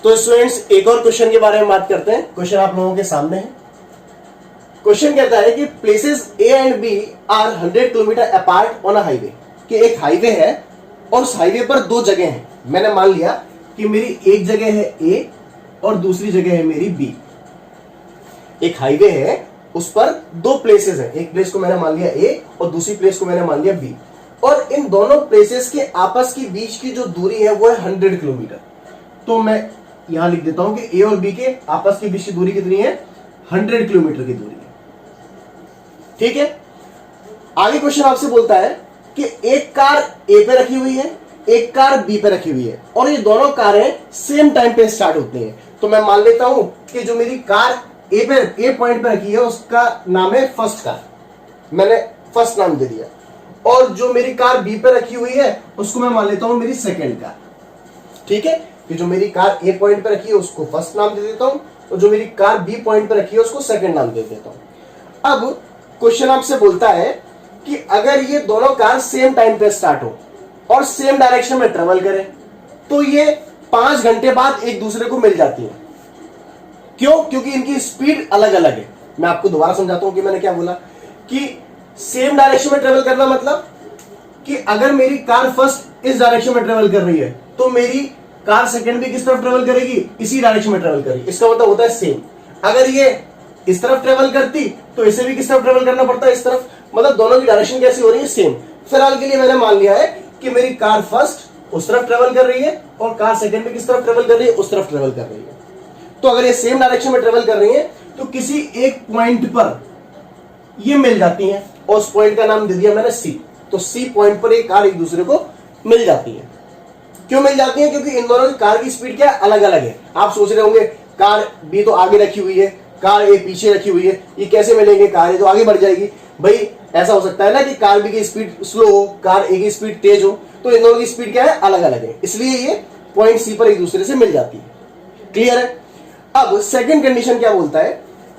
तो स्टूडेंट्स एक और क्वेश्चन के बारे में बात करते हैं। क्वेश्चन आप लोगों के सामने है। क्वेश्चन कहता है कि places A and B are 100 kilometre apart on a highway, कि एक हाईवे है और उस हाईवे पर दो जगह हैं। मैंने मान लिया कि मेरी एक जगह है ए और दूसरी जगह है मेरी बी। एक हाईवे है, उस पर दो प्लेसेस हैं, एक प्लेस को मैंने मान लिया ए और दूसरी प्लेस को मैंने मान लिया बी, और इन दोनों प्लेसेस के आपस की बीच की जो दूरी है वो है 100 किलोमीटर। तो मैं यहां लिख देता हूं कि ए और बी के आपस के बीच की दूरी कितनी है, 100 किलोमीटर की दूरी है। ठीक है, आगे क्वेश्चन आपसे बोलता है कि एक कार ए पे रखी हुई है, एक कार बी पे रखी हुई है, और ये दोनों कारें सेम टाइम पे स्टार्ट होती हैं। तो मैं मान लेता हूं कि जो मेरी कार ए पॉइंट पे रखी है उसका नाम है फर्स्ट कार, मैंने फर्स्ट नाम दे दिया, और जो मेरी कार बी पे रखी हुई है उसको मैं मान लेता हूं मेरी सेकेंड कार। ठीक है, कि जो मेरी कार ए पॉइंट पे रखी है उसको फर्स्ट नाम दे देता हूं, और जो मेरी कार बी पॉइंट पे रखी है उसको सेकेंड नाम दे देता हूं। अब क्वेश्चन आपसे बोलता है कि अगर ये दोनों कार सेम टाइम पे स्टार्ट हो और सेम डायरेक्शन में ट्रेवल करें तो ये 5 घंटे बाद एक दूसरे को मिल जाती है। क्यों? क्योंकि इनकी स्पीड अलग अलग है। मैं आपको दोबारा समझाता हूं कि मैंने क्या बोला, कि सेम डायरेक्शन में ट्रेवल करना मतलब कि अगर मेरी कार फर्स्ट इस डायरेक्शन में ट्रेवल कर रही है तो मेरी कार सेकंड भी किस तरफ ट्रेवल करेगी, इसी डायरेक्शन में ट्रेवल करेगी। इसका मतलब होता है सेम। अगर ये इस तरफ ट्रेवल करती तो इसे भी किस तरफ ट्रेवल करना पड़ता है, इस तरफ। मतलब दोनों की डायरेक्शन कैसी हो रही है, सेम। फिलहाल के लिए मैंने मान लिया है कि मेरी कार फर्स्ट उस तरफ ट्रेवल कर रही है और कार सेकंड भी किस तरफ ट्रेवल कर रही है, उस तरफ ट्रेवल कर रही है। तो अगर ये सेम डायरेक्शन में ट्रेवल कर रही है तो किसी एक पॉइंट पर ये मिल जाती हैं, और उस पॉइंट का नाम दे दिया मैंने सी। तो सी पॉइंट पर एक कार एक दूसरे को मिल जाती है। क्यों मिल जाती है? क्योंकि इन दोनों की कार की स्पीड क्या अलग अलग है। आप सोच रहे होंगे कार बी तो आगे रखी हुई है, कार ए पीछे रखी हुई है, ये कैसे मिलेंगे, कार ए तो आगे बढ़ जाएगी। भाई ऐसा हो सकता है ना कि कार बी की स्पीड स्लो हो, कार ए की स्पीड तेज हो, तो इन दोनों की स्पीड क्या है, अलग अलग है, इसलिए ये पॉइंट सी पर एक दूसरे से मिल जाती है। क्लियर है? अब सेकंड कंडीशन क्या बोलता है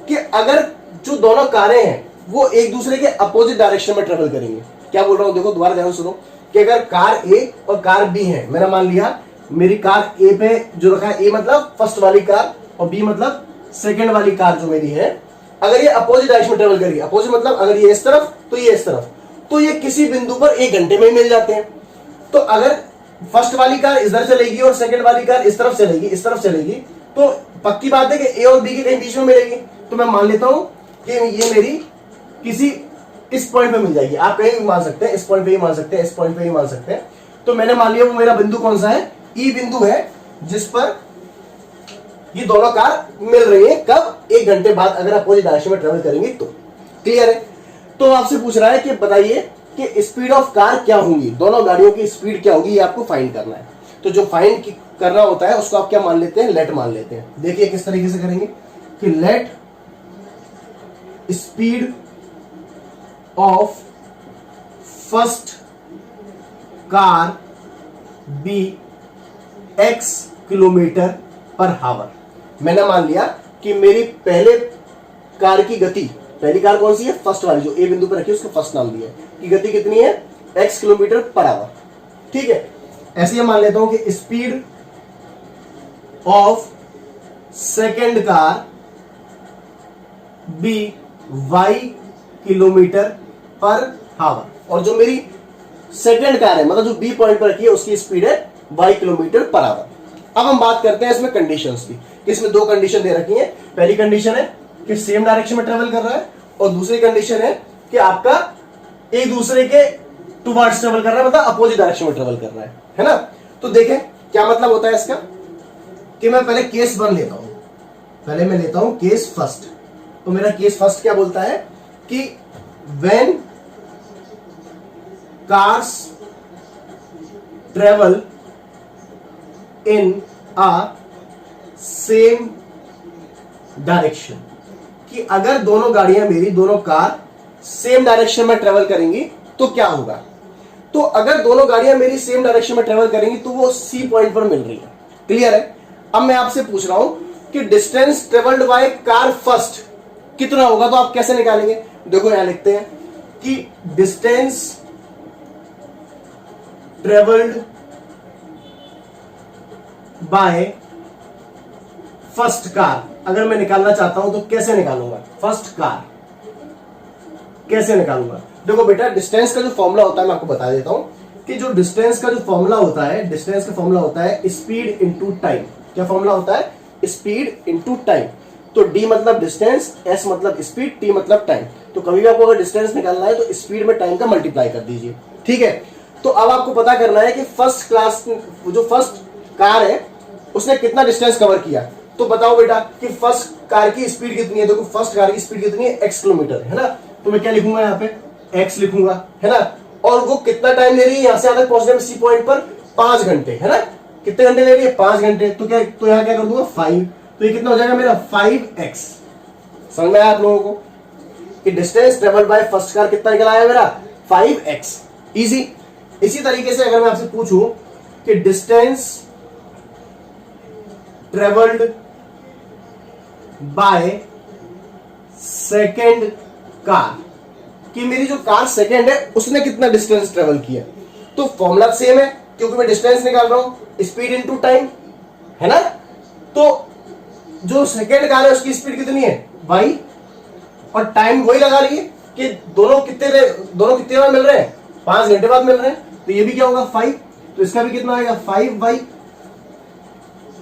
कि अगर जो दोनों कारें हैं वो एक दूसरे के अपोजिट डायरेक्शन में ट्रेवल करेंगे। क्या बोल रहा हूं, देखो दोबारा ध्यान सुनो, कि अगर कार ए और कार बी है, मैंने मान लिया मेरी कार ए पे जो रखा है, ए मतलब फर्स्ट वाली कार और बी मतलब सेकंड वाली कार जो मेरी है, अगर ये अपोजिट डायरेक्शन में ट्रेवल करेगी, अपोजिट मतलब अगर ये इस तरफ तो ये इस तरफ, तो ये किसी बिंदु पर 1 घंटे में ही मिल जाते हैं। तो अगर फर्स्ट वाली कार इधर चलेगी और सेकंड वाली कार इस तरफ चलेगी, इस तरफ चलेगी, तो पक्की बात है कि ए और बी के कहीं बीच में मिलेगी। तो मैं मान लेता हूं कि ये मेरी किसी इस पॉइंट पे मिल जाएगी। आप कहीं भी मान सकते हैं, इस पॉइंट पे ही मान सकते हैं, इस पॉइंट पे ही मान सकते हैं। तो मैंने मान लिया वो मेरा बिंदु कौन सा है, ई बिंदु है, जिस पर ये दोनों कार मिल रही है। कब? 1 घंटे बाद, अगर अपोजिट डायरेक्शन में ट्रेवल करेंगे तो। क्लियर है? तो आपसे पूछ रहा है कि बताइए कि स्पीड ऑफ कार क्या होगी, दोनों गाड़ियों की स्पीड क्या होगी, ये आपको फाइंड करना है। तो जो फाइंड करना होता है उसको आप क्या मान लेते हैं, लेट मान लेते हैं। देखिए किस तरीके से करेंगे कि let speed of first car be x kilometre per hour. मैंने मान लिया कि मेरी पहले कार की गति, पहली कार कौन सी है, फर्स्ट वाली जो ए बिंदु पर रखी है, उसको फर्स्ट नाम दिया है, कि गति कितनी है, x किलोमीटर पर आवर। ठीक है, ऐसे ही मान लेता हूं कि speed of second car be y kilometre per hour, और जो मेरी सेकेंड कार है, मतलब जो बी पॉइंट पर रखी है, उसकी स्पीड है y किलोमीटर पर आवर। अब हम बात करते हैं इसमें कंडीशंस की। इसमें 2 कंडीशन दे रखी है। पहली कंडीशन है कि सेम डायरेक्शन में ट्रेवल कर रहा है, और दूसरी कंडीशन है कि आपका एक दूसरे के टुवर्ड्स ट्रेवल कर रहा है, मतलब अपोजिट डायरेक्शन में ट्रेवल कर रहा है ना। तो देखें क्या मतलब होता है इसका, कि मैं पहले केस 1 लेता हूं, पहले मैं लेता हूं केस फर्स्ट। तो मेरा केस फर्स्ट क्या बोलता है कि when cars travel in a same direction, कि अगर दोनों गाड़ियां मेरी, दोनों कार सेम डायरेक्शन में ट्रेवल करेंगी तो क्या होगा। तो अगर दोनों गाड़ियां मेरी सेम डायरेक्शन में ट्रेवल करेंगी तो वो सी पॉइंट पर मिल रही है। क्लियर है? अब मैं आपसे पूछ रहा हूं कि distance travelled by car first कितना होगा, तो आप कैसे निकालेंगे। देखो यहां लिखते हैं कि distance travelled by first car अगर मैं निकालना चाहता हूं तो कैसे निकालूंगा? फर्स्ट कार कैसे निकालूंगा? देखो बेटा, डिस्टेंस का जो फॉर्मूला होता है मैं आपको बता देता हूं कि जो डिस्टेंस का जो फॉर्मूला होता है, डिस्टेंस का फॉर्मूला होता है स्पीड इनटू टाइम। क्या फॉर्मूला होता है? Speed into time. तो d मतलब डिस्टेंस, s मतलब स्पीड, t मतलब टाइम। तो कभी भी आपको अगर डिस्टेंस निकालना है तो स्पीड में टाइम का मल्टीप्लाई कर दीजिए। ठीक है, तो अब आपको पता करना है कि फर्स्ट क्लास जो फर्स्ट कार है उसने कितना डिस्टेंस कवर किया। तो बताओ बेटा कि फर्स्ट कार की स्पीड कितनी है? देखो फर्स्ट कार की स्पीड कितनी है? x किलोमीटर, है ना। तो मैं क्या लिखूंगा यहाँ पे? x लिखूंगा, है ना। और वो कितना टाइम ले रही है यहां से आगे पहुंचने में सी पॉइंट पर? 5 घंटे, है ना। कितने घंटे ले रही है? 5 घंटे। तो क्या, तो यहाँ क्या कर दूंगा? 5। तो ये कितना हो जाएगा मेरा? 5x। समझ में आया आप लोगों को कि distance travelled by first car कितना निकल आया मेरा? 5x। इजी। इसी तरीके से अगर मैं आपसे पूछूं कि distance travelled by second car, कि मेरी जो कार सेकेंड है उसने कितना डिस्टेंस ट्रेवल किया, तो फॉर्मूला सेम है क्योंकि मैं डिस्टेंस निकाल रहा हूं, स्पीड इनटू टाइम, है ना। तो जो सेकेंड कार है उसकी स्पीड कितनी है? y, और टाइम वही लगा रही है कि दोनों कितने बार मिल रहे हैं? 5 घंटे बाद मिल रहे हैं। तो ये भी क्या होगा? 5। तो इसका भी कितना आएगा? 5y।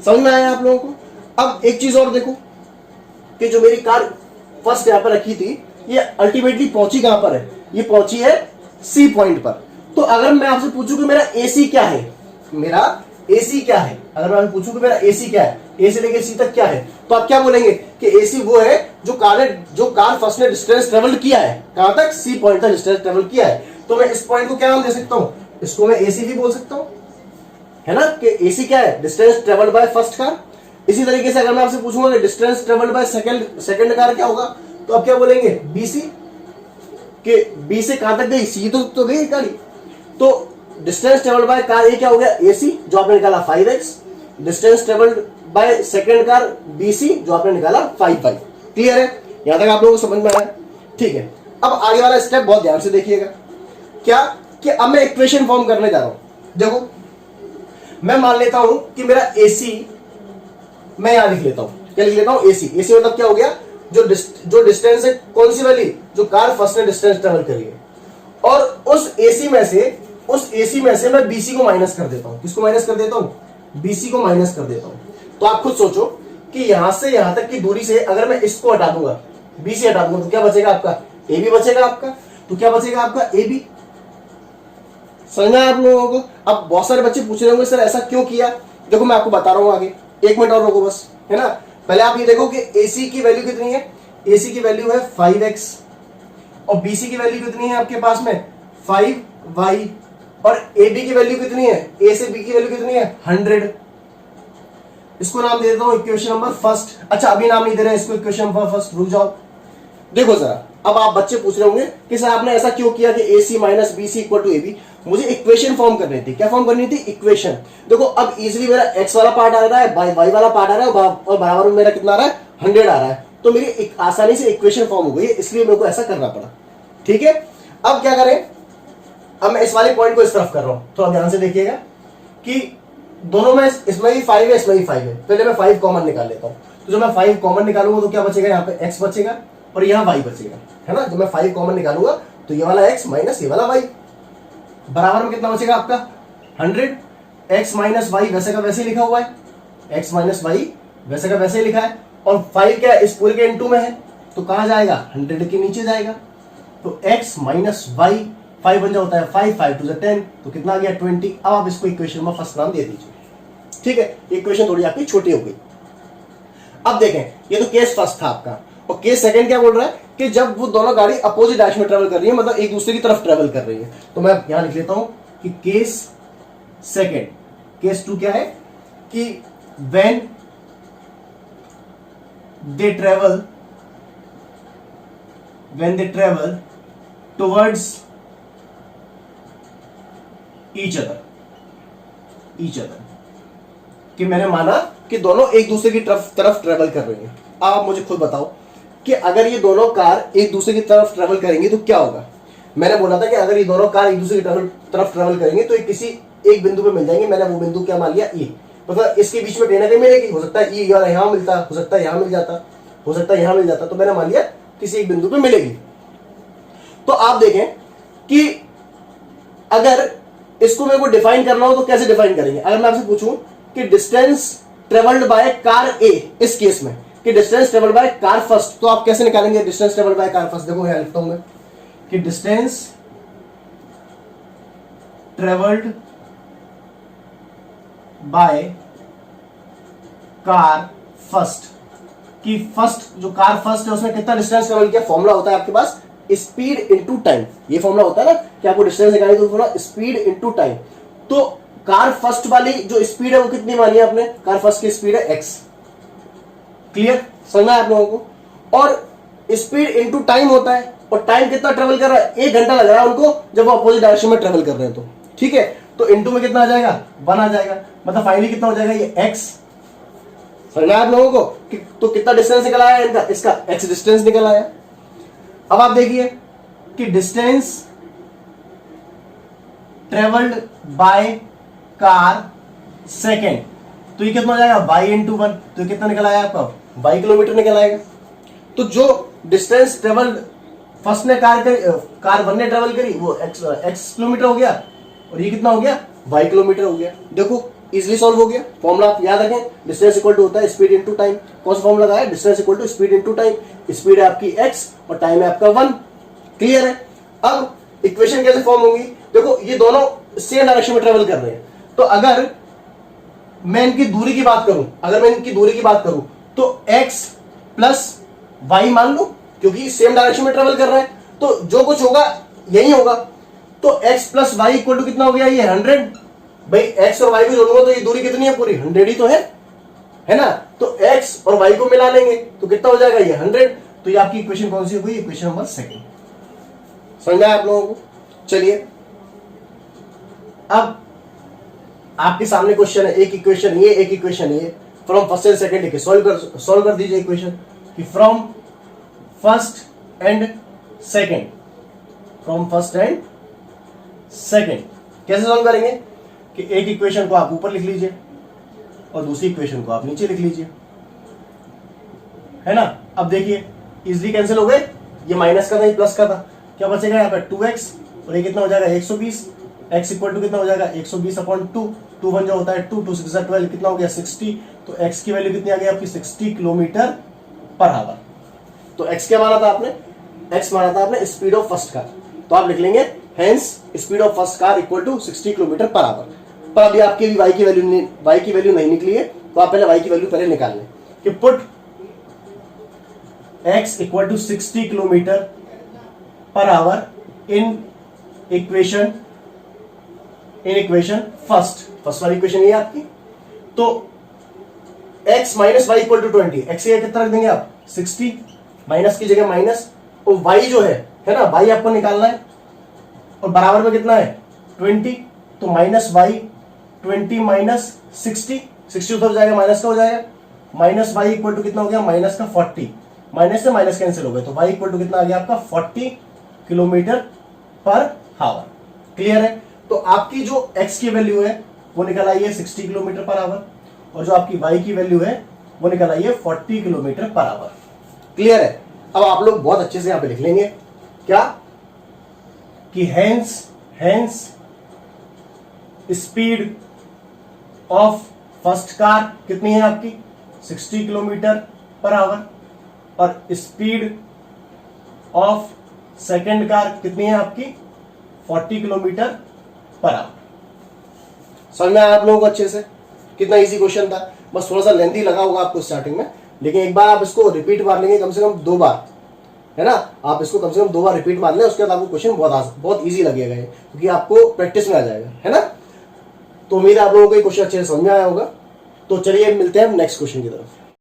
समझ में आया आप लोगों को? अब एक चीज और देखो कि जो मेरी कार फर्स्ट यहां पर रखी थी ये अल्टीमेटली पहुंची कहां पर है? ये पहुंची है सी पॉइंट पर। तो अगर मैं आपसे पूछूं कि मेरा एसी क्या है, मेरा एसी क्या है, अगर मैं आपसे पूछूं कि मेरा एसी क्या है, ए से लेकर सी तक क्या है, तो आप क्या बोलेंगे कि एसी वो है जो कार फर्स्ट ने डिस्टेंस ट्रेवल किया है। कहां तक? सी पॉइंट तक डिस्टेंस ट्रेवल किया है। तो मैं इस पॉइंट को क्या नाम दे सकता हूं? इसको मैं एसी भी बोल सकता हूं, है ना, कि एसी क्या है? Distance travelled by first car. इसी तरीके से अगर मैं आपसे पूछूंगा कि distance travelled by second car क्या होगा, तो आप क्या बोलेंगे? बीसी, कि बी से कहां तक गई? सी तो गई गाड़ी। तो डिस्टेंस ट्रेवल्ड बाय कार ये क्या हो गया? एसी, जो आपने निकाला 5x। Distance travelled by second car BC, जो आपने निकाला 5y। क्लियर है? यहां तक आप लोगों को समझ में आया? ठीक है। अब आगे वाला स्टेप बहुत ध्यान से देखिएगा। क्या कि अब मैं इक्वेशन फॉर्म करने जा रहा हूं। देखो मैं मान लेता हूं कि मेरा एसी, मैं यहां लिख लेता हूं, क्या लिख लेता हूं? एसी। एसी मतलब क्या हो गया? जो डिस्टेंस है, कौन सी वाली? जो कार फर्स्ट ने डिस्टेंस ट्रेवल करी है। और उस एसी में से मैं बीसी को माइनस कर देता हूं। किसको माइनस कर देता हूं? बीसी को माइनस कर देता हूं। तो आप खुद सोचो कि यहां से यहां तक की दूरी से अगर मैं इसको हटा दूंगा, बीसी हटा दूंगा, तो क्या बचेगा आपका? ए बी बचेगा आपका। तो क्या बचेगा आपका? A B. समझना है आप लोगों को? अब बहुत सारे बच्चे पूछ रहे होंगे सर ऐसा क्यों किया। देखो मैं आपको बता रहा हूं आगे, 1 मिनट और रोको बस, है ना। पहले आप ये देखो कि एसी की वैल्यू कितनी है? एसी की वैल्यू है 5x, और बीसी की वैल्यू कितनी है आपके पास में? 5y, और AB की वैल्यू कितनी है? A से B की वैल्यू कितनी है? 100। इसको नाम दे देता हूं इक्वेशन नंबर फर्स्ट। अच्छा अभी नाम नहीं दे रहे इसको इक्वेशन नंबर फर्स्ट, रुक जाओ। देखो जरा, अब आप बच्चे पूछ रहे होंगे कि सर आपने ऐसा क्यों किया कि AC minus BC equal to AB। मुझे इक्वेशन फॉर्म करनी थी। क्या फॉर्म करनी थी? इक्वेशन। देखो अब इजीली मेरा x वाला पार्ट आ रहा है, y वाला पार्ट आ रहा है, और बराबर में मेरा कितना आ रहा है? 100 आ रहा है। तो मेरी एक आसानी से इक्वेशन फॉर्म हो गई है, इसलिए मेरे को ऐसा करना पड़ा। ठीक है, अब क्या करें? अब मैं इस वाले पॉइंट को इस तरफ कर रहा हूं, तो अब ध्यान से देखिएगा कि दोनों में, इसमें भी 5 है, इसमें भी 5 है। पहले मैं 5 कॉमन निकाल लेता हूं। तो जब मैं 5 कॉमन निकालूंगा तो क्या बचेगा? यहाँ पे x बचेगा और यहाँ y बचेगा, है ना। जब मैं 5 कॉमन निकालूंगा तो ये वाला x माइनस ये वाला y, बराबर में कितना बचेगा आपका? 100। x माइनस वाई वैसे का वैसे ही लिखा हुआ है, x माइनस वाई वैसे का वैसे ही लिखा है। और 5 क्या है? इस पूरे के इनटू में है, तो कहां जाएगा? 100 के नीचे जाएगा। तो x माइनस वाई 5 बन जाता है 5, 5 टू 10, तो कितना आ गया? 20। अब आप इसको इक्वेशन में फर्स्ट नाम दे दीजिए। ठीक है, इक्वेशन थोड़ी आपकी छोटी हो गई। अब देखें, ये तो केस फर्स्ट था आपका, और केस सेकंड क्या बोल रहा है कि जब वो दोनों गाड़ी अपोजिट डायरेक्शन में ट्रेवल कर रही है, मतलब एक दूसरे की तरफ ट्रेवल कर रही है। तो मैं यहां लिख लेता हूं कि केस सेकंड। केस 2 क्या है कि when they travel towards each other, कि मैंने माना कि दोनों एक दूसरे की तरफ ट्रेवल कर रही हैं। आप मुझे खुद बताओ कि अगर ये दोनों कार एक दूसरे की तरफ ट्रेवल करेंगी तो क्या होगा। मैंने बोला था कि अगर ये दोनों कार एक दूसरे की तरफ ट्रेवल करेंगे तो ये किसी एक बिंदु पे मिल जाएंगे। मैंने वो बिंदु क्या मान लिया, ई, मतलब इसके बीच में कहीं ना कहीं मिलेगी। हो सकता है ई और यहाँ मिलता, हो सकता है यहाँ मिल जाता, हो सकता है यहाँ मिल जाता, तो मैंने मान लिया किसी एक बिंदु पे मिलेगी। तो आप देखें कि अगर इसको मेरे को डिफाइन करना हो तो कैसे डिफाइन करेंगे। अगर मैं आपसे पूछूं कि डिस्टेंस ट्रेवल्ड बाय कार ए, इस केस में कि distance travelled by car first, तो आप कैसे निकालेंगे distance travelled by car first. देखो लिखता हूं मैं कि distance travelled by car first, कि फर्स्ट जो कार फर्स्ट है उसमें कितना डिस्टेंस ट्रेवल किया। फॉर्मूला होता है आपके पास स्पीड इनटू टाइम, ये फॉर्मूला होता है ना कि आपको डिस्टेंस निकालनी तो फॉर्मूला स्पीड इनटू टाइम। तो कार फर्स्ट वाली जो स्पीड है वो कितनी मानी है आपने, कार फर्स्ट की स्पीड है x। क्लियर, समझना है आप लोगों को। और स्पीड इनटू टाइम होता है, और टाइम कितना ट्रेवल कर रहा है, 1 घंटा लग रहा है उनको जब वो अपोजिट डायरेक्शन में ट्रेवल कर रहे हैं। तो ठीक है, तो इनटू में कितना आ जाएगा, 1 आ जाएगा, मतलब फाइनली कितना हो जाएगा ये x। समझना है आप लोगों को कि तो कितना डिस्टेंस निकल आया इनका, इसका x डिस्टेंस निकल आया। अब आप देखिए कि distance travelled by car second, तो ये कितना हो जाएगा y इंटू 1, तो ये कितना निकल आया आपका y किलोमीटर निकल आएगा। तो जो डिस्टेंस ट्रेवल्ड फर्स्ट ने कार 1 ने ट्रेवल करी वो x किलोमीटर हो गया, और ये कितना हो गया y किलोमीटर हो गया। देखो इजिली सॉल्व हो गया। फॉर्मूला आप याद रखें, डिस्टेंस इक्वल टू होता है स्पीड इनटू टाइम। कौन सा फॉर्मूला लगाया, distance equal to speed into time. Speed है आपकी x और टाइम है आपका 1। क्लियर है। अब इक्वेशन कैसे फॉर्म होगी, देखो ये दोनों सेम डायरेक्शन में ट्रेवल कर रहे हैं। तो अगर मैं इनकी दूरी की बात करूं, तो x प्लस y मान लो, क्योंकि सेम डायरेक्शन में ट्रेवल कर रहे हैं तो जो कुछ होगा यही होगा। तो x plus y equal to कितना हो गया, ये 100। भाई x और y को जोड़ूंगा तो ये दूरी कितनी है, पूरी 100 ही तो है ना। तो x और y को मिला लेंगे तो कितना हो जाएगा, ये 100। तो ये आपकी इक्वेशन कौन सी हुई, इक्वेशन नंबर 2। समझ में आया आप लोगों को। चलिए अब आपके सामने क्वेश्चन है, एक इक्वेशन ये, एक इक्वेशन ये। फ्रॉम फर्स्ट एंड सेकंड लिखे सॉल्व कर दीजिए इक्वेशन कि from first and second, from first and second कैसे सॉल्व करेंगे कि एक इक्वेशन को आप ऊपर लिख लीजिए और दूसरी इक्वेशन को आप नीचे लिख लीजिए, है ना। अब देखिए इजिली कैंसिल हो गए, ये माइनस का था ये प्लस का था, क्या बचेगा यहाँ पे 2x और ये कितना हो जाएगा 120। x इक्वल टू कितना हो जाएगा 120 अपॉन 2, 2 1 जो होता है 2, 2 6 12 कितना हो गया 60। तो x की वैल्यू कितनी आ गई आपकी 60 किलोमीटर पर आवर। तो x क्या माना था आपने, x माना था आपने स्पीड ऑफ फर्स्ट कार, तो आप लिख लेंगे hence speed of first car equal to 60 kilometre per hour. पर अभी आपकी भी y की वैल्यू नहीं निकली है, तो आप पहले y की वैल्यू पहले निकाल लें कि put x equal to 60 kilometre per hour in equation first वाली इक्वेशन ये आपकी। तो x minus y equal to 20, x ये कितना रख देंगे आप 60, माइनस की जगह माइनस, और y जो है ना y आपको निकालना है, और बराबर में कितना है 20, तो माइनस वाई 20 माइनस 60 उधर जाएगा माइनस का हो जाएगा, माइनस वाई इक्वल टू कितना हो गया माइनस का 40, माइनस से माइनस कैंसिल हो गया, तो y इक्वल टू कितना आ गया आपका 40 किलोमीटर पर आवर। क्लियर है। तो आपकी जो x की वैल्यू है वो निकल आई है 60 किलोमीटर पर आवर, और जो आपकी y की वैल्यू है वो निकल आई है 40 किलोमीटर पर आवर। क्लियर है। अब आप लोग बहुत अच्छे से यहां पे लिख लेंगे क्या कि hence speed of first car कितनी है आपकी 60 किलोमीटर पर आवर, और स्पीड ऑफ सेकंड कार कितनी है आपकी 40 किलोमीटर पर आवर। समझ में आया आप लोगों को अच्छे से, कितना इजी क्वेश्चन था। बस थोड़ा सा लेंथी लगा होगा आपको स्टार्टिंग में, लेकिन एक बार आप इसको रिपीट मार लेंगे कम से कम 2 बार, है ना। आप इसको कम से कम 2 बार रिपीट मार लें, उसके बाद आपको क्वेश्चन बहुत इजी लगेगा ये, क्योंकि आपको प्रैक्टिस में आ जाएगा, है ना। तो उम्मीद है आप लोगों को ये क्वेश्चन अच्छे से समझ में आया होगा। तो चलिए मिलते हैं नेक्स्ट क्वेश्चन की तरफ।